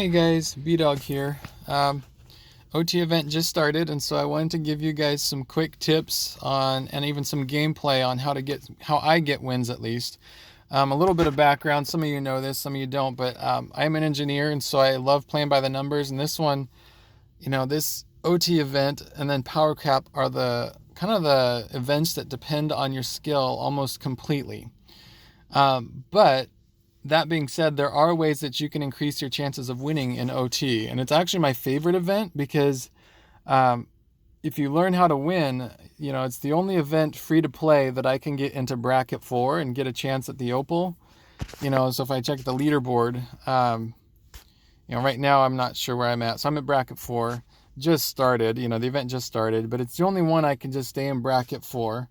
Hey guys, B-Dog here. OT event just started, and so I wanted to give you guys some quick tips on, and even some gameplay on how I get wins at least. A little bit of background. Some of you know this, some of you don't, but I'm an engineer, and so I love playing by the numbers. And this one, this OT event and then Power Cap are the kind of the events that depend on your skill almost completely. But that being said, there are ways that you can increase your chances of winning in OT. And it's actually my favorite event because um, if you learn how to win, it's the only event free to play that I can get into bracket for and get a chance at the Opal. So if I check the leaderboard, right now I'm not sure where I'm at. So I'm at bracket 4. Just started, the event just started, but it's the only one I can just stay in bracket for.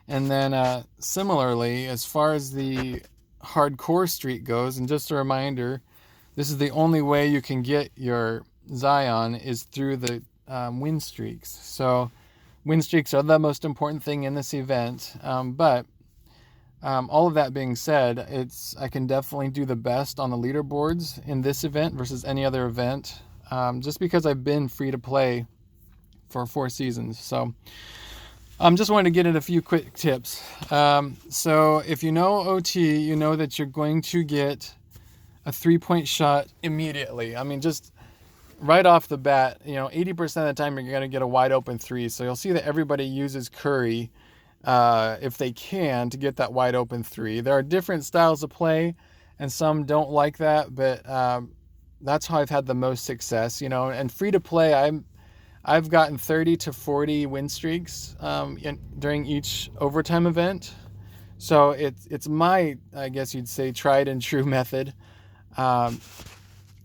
And then similarly, as far as the hardcore streak goes, and just a reminder, this is the only way you can get your Zion is through the win streaks. So win streaks are the most important thing in this event. But all of that being said, I can definitely do the best on the leaderboards in this event versus any other event, just because I've been free to play for 4 seasons. So just wanted to get in a few quick tips. So if you know OT, you know that you're going to get a 3-point shot immediately. I mean, just right off the bat, 80% of the time you're going to get a wide open 3. So you'll see that everybody uses Curry if they can to get that wide open 3. There are different styles of play, and some don't like that, but that's how I've had the most success. And free to play, I've gotten 30 to 40 win streaks during each overtime event. So it's my, I guess you'd say, tried and true method.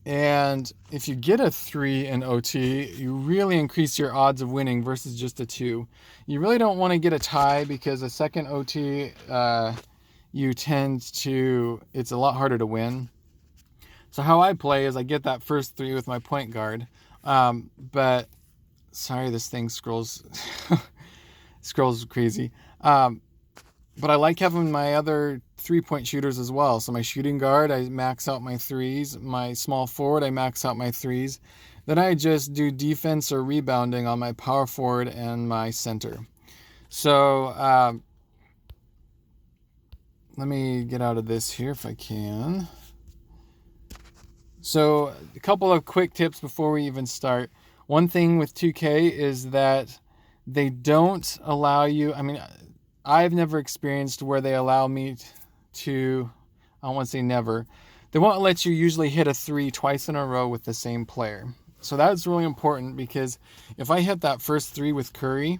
And if you get a 3 in OT, you really increase your odds of winning versus just a 2. You really don't want to get a tie because a second OT, it's a lot harder to win. So how I play is I get that first 3 with my point guard. But sorry, this thing scrolls crazy. But I like having my other 3-point shooters as well. So my shooting guard, I max out my 3s. My small forward, I max out my 3s. Then I just do defense or rebounding on my power forward and my center. So let me get out of this here if I can. So a couple of quick tips before we even start. One thing with 2K is that they don't allow you, I've never experienced where they allow me to, I don't want to say never, they won't let you usually hit a 3 twice in a row with the same player. So that's really important because if I hit that first 3 with Curry,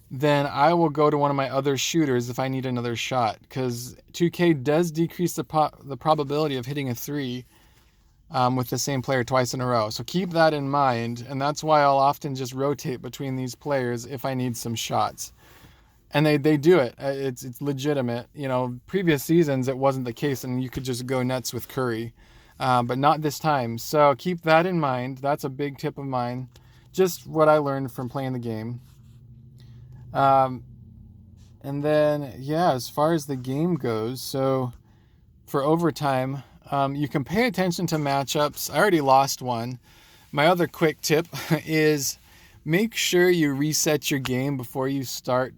then I will go to one of my other shooters if I need another shot, because 2K does decrease the probability of hitting a 3 with the same player twice in a row. So keep that in mind, and that's why I'll often just rotate between these players if I need some shots. And they do it. It's legitimate. Previous seasons it wasn't the case, and you could just go nuts with Curry, but not this time. So keep that in mind. That's a big tip of mine. Just what I learned from playing the game. And then, as far as the game goes, so for overtime, you can pay attention to matchups. I already lost one. My other quick tip is make sure you reset your game before you start,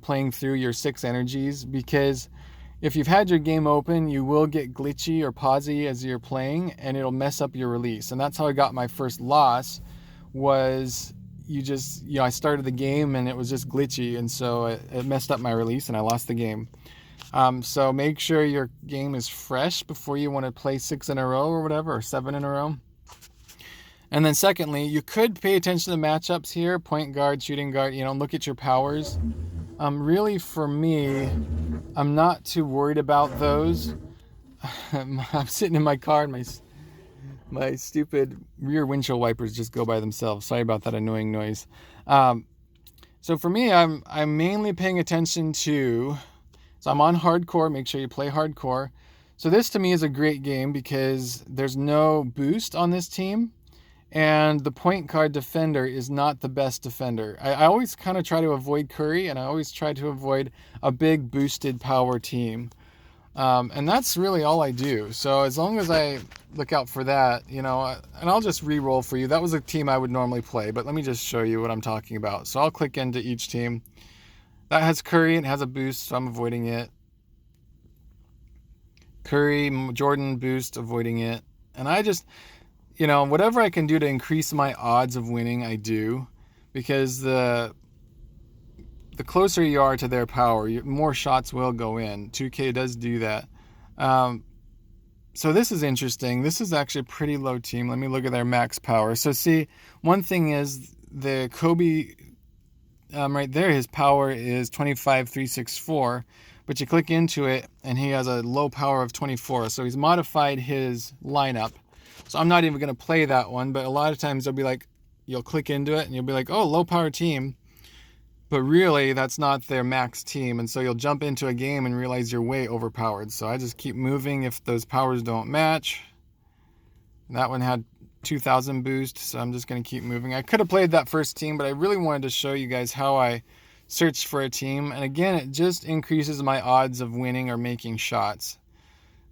playing through your 6 energies, because if you've had your game open, you will get glitchy or pausey as you're playing, and it'll mess up your release. And that's how I got my first loss, was I started the game and it was just glitchy, and so it messed up my release and I lost the game. So make sure your game is fresh before you want to play 6 in a row or whatever, or 7 in a row. And then secondly, you could pay attention to the matchups here, point guard, shooting guard, look at your powers. Really for me, I'm not too worried about those. I'm sitting in my car and my stupid rear windshield wipers just go by themselves. Sorry about that annoying noise. So for me, I'm mainly paying attention to, so I'm on hardcore. Make sure you play hardcore. So this to me is a great game because there's no boost on this team, and the point guard defender is not the best defender. I always kind of try to avoid Curry, and I always try to avoid a big boosted power team. And that's really all I do. So as long as I look out for that, and I'll just re-roll for you. That was a team I would normally play, but let me just show you what I'm talking about. So I'll click into each team. That has Curry and has a boost, so I'm avoiding it. Curry, Jordan, boost, avoiding it. And I just, whatever I can do to increase my odds of winning, I do. Because the closer you are to their power, more shots will go in. 2K does do that. So this is interesting. This is actually a pretty low team. Let me look at their max power. So see, one thing is the Kobe right there, his power is 25,364. But you click into it, and he has a low power of 24. So he's modified his lineup. So I'm not even going to play that one. But a lot of times they'll be like, you'll click into it, and you'll be like, oh, low power team. But really, that's not their max team. And so you'll jump into a game and realize you're way overpowered. So I just keep moving if those powers don't match. And that one had 2,000 boost, so I'm just going to keep moving. I could have played that first team, but I really wanted to show you guys how I searched for a team. And again, it just increases my odds of winning or making shots.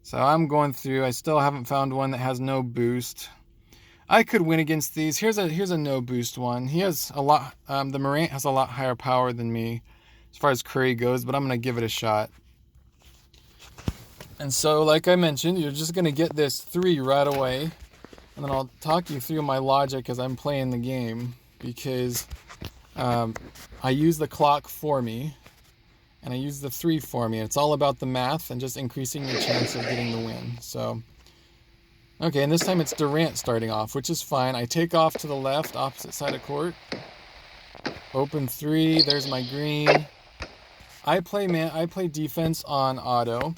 So I'm going through. I still haven't found one that has no boost. I could win against these. Here's a no boost one. He has a lot. The Morant has a lot higher power than me as far as Curry goes, but I'm going to give it a shot. And so, like I mentioned, you're just going to get this 3 right away. And then I'll talk you through my logic as I'm playing the game, because I use the clock for me, and I use the 3 for me. It's all about the math and just increasing your chance of getting the win. So, okay, and this time it's Durant starting off, which is fine. I take off to the left, opposite side of court. Open 3, there's my green. I play defense on auto,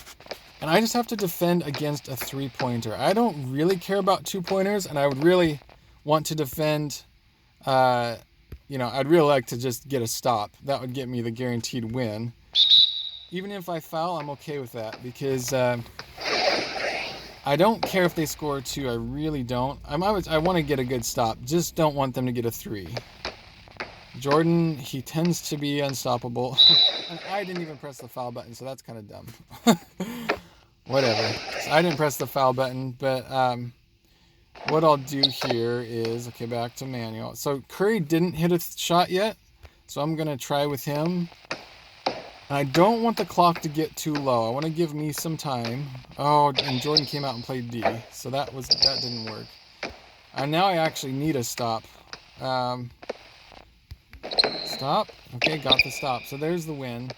and I just have to defend against a 3-pointer. I don't really care about 2-pointers, and I would really want to defend, I'd really like to just get a stop. That would get me the guaranteed win. Even if I foul, I'm okay with that, because I don't care if they score 2. I really don't. I want to get a good stop. Just don't want them to get a 3. Jordan, he tends to be unstoppable. And I didn't even press the foul button, so that's kind of dumb. Whatever. So I didn't press the foul button, but what I'll do here is, okay, back to manual. So Curry didn't hit a shot yet, so I'm going to try with him. And I don't want the clock to get too low. I want to give me some time. Oh, and Jordan came out and played D, so that didn't work. And now I actually need a stop. Stop. Okay, got the stop. So there's the win.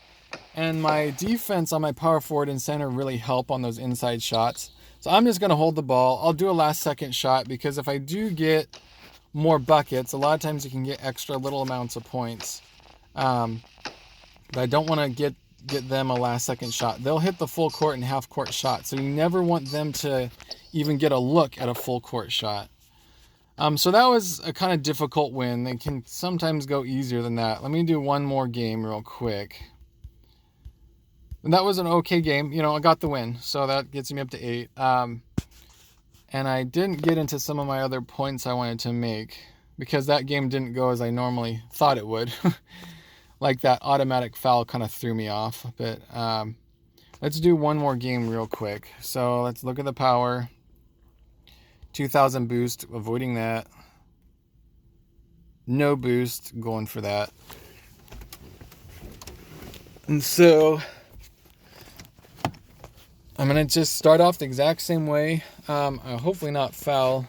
And my defense on my power forward and center really help on those inside shots. So I'm just going to hold the ball. I'll do a last second shot, because if I do get more buckets, a lot of times you can get extra little amounts of points. But I don't want to get them a last second shot. They'll hit the full court and half court shot. So you never want them to even get a look at a full court shot. So that was a kind of difficult win. They can sometimes go easier than that. Let me do one more game real quick. And that was an okay game. I got the win. So that gets me up to 8. And I didn't get into some of my other points I wanted to make, because that game didn't go as I normally thought it would. Like that automatic foul kind of threw me off. But let's do one more game real quick. So let's look at the power. 2,000 boost, avoiding that. No boost, going for that. And so I'm going to just start off the exact same way. Hopefully not foul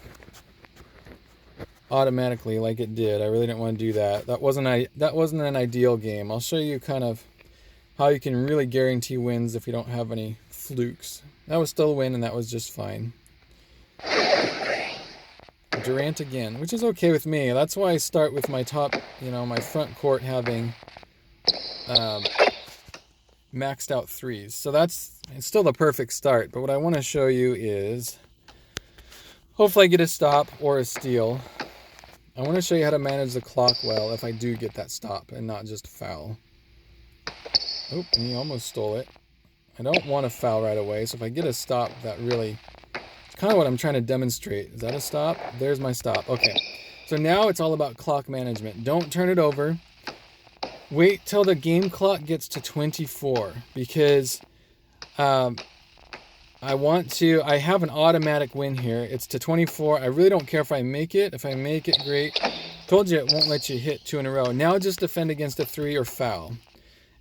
automatically like it did. I really didn't want to do that. That wasn't an ideal game. I'll show you kind of how you can really guarantee wins if you don't have any flukes. That was still a win, and that was just fine. Durant again, which is okay with me. That's why I start with my top, my front court having maxed out 3s. So it's still the perfect start. But what I want to show you is, hopefully I get a stop or a steal. I want to show you how to manage the clock well if I do get that stop and not just foul. Oh, and he almost stole it. I don't want to foul right away, so if I get a stop, that really... It's kind of what I'm trying to demonstrate. Is that a stop? There's my stop. Okay. So now it's all about clock management. Don't turn it over. Wait till the game clock gets to 24, because I have an automatic win here. It's to 24. I really don't care if I make it. If I make it, great. Told you it won't let you hit 2 in a row. Now just defend against a 3 or foul.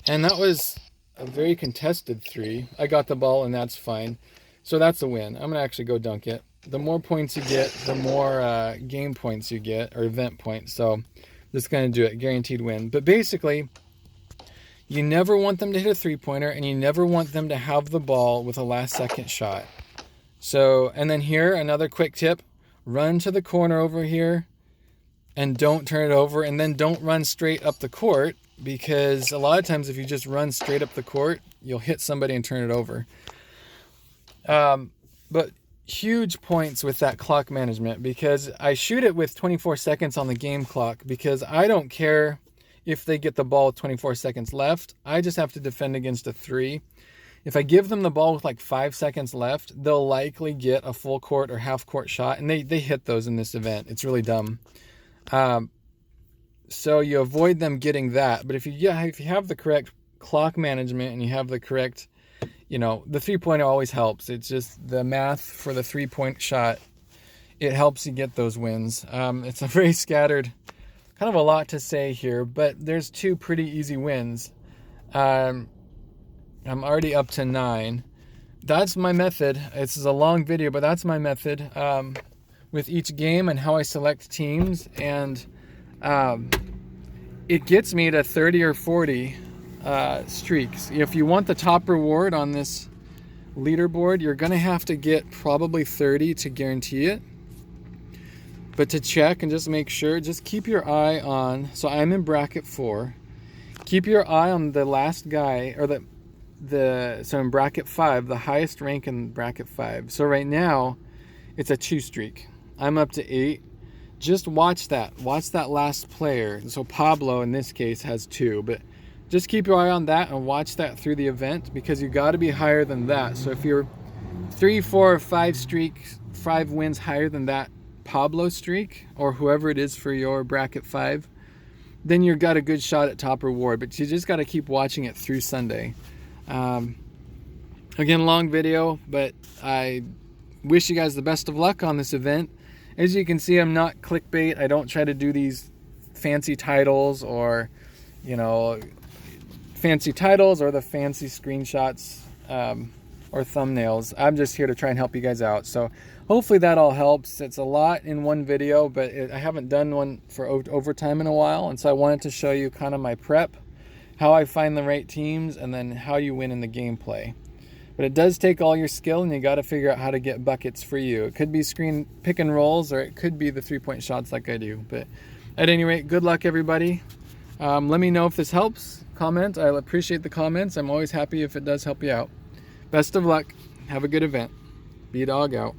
And that was a very contested 3. I got the ball and that's fine. So that's a win. I'm going to actually go dunk it. The more points you get, the more game points you get, or event points. So just going to do it. Guaranteed win. But basically, you never want them to hit a 3-pointer, and you never want them to have the ball with a last-second shot. So, and then here, another quick tip. Run to the corner over here, and don't turn it over, and then don't run straight up the court, because a lot of times if you just run straight up the court, you'll hit somebody and turn it over. But huge points with that clock management, because I shoot it with 24 seconds on the game clock, because I don't care if they get the ball with 24 seconds left. I just have to defend against a 3. If I give them the ball with like 5 seconds left, they'll likely get a full court or half court shot, and they hit those in this event. It's really dumb. So you avoid them getting that. But if you have the correct clock management and you have the correct, the 3-pointer always helps. It's just the math for the 3-point shot. It helps you get those wins. It's a very scattered, kind of a lot to say here, but there's 2 pretty easy wins. I'm already up to 9. That's my method. This is a long video, but that's my method with each game and how I select teams. And it gets me to 30 or 40 streaks. If you want the top reward on this leaderboard, you're going to have to get probably 30 to guarantee it. But to check and just make sure, just keep your eye on, so I'm in bracket 4. Keep your eye on the last guy, or so in bracket 5, the highest rank in bracket 5. So right now, it's a 2 streak. I'm up to 8. Just watch that. Watch that last player. So Pablo, in this case, has 2. But just keep your eye on that and watch that through the event, because you got to be higher than that. So if you're 3, 4, 5 streaks, 5 wins higher than that Pablo streak, or whoever it is for your bracket 5, then you've got a good shot at top reward. But you just got to keep watching it through Sunday. Again, long video, but I wish you guys the best of luck on this event. As you can see, I'm not clickbait. I don't try to do these fancy titles or the fancy screenshots or thumbnails. I'm just here to try and help you guys out. So hopefully that all helps. It's a lot in one video, but I haven't done one for overtime in a while. And so I wanted to show you kind of my prep, how I find the right teams, and then how you win in the gameplay. But it does take all your skill, and you got to figure out how to get buckets for you. It could be screen pick and rolls, or it could be the 3-point shots like I do. But at any rate, good luck, everybody. Let me know if this helps. Comment. I appreciate the comments. I'm always happy if it does help you out. Best of luck. Have a good event. B-Dog out.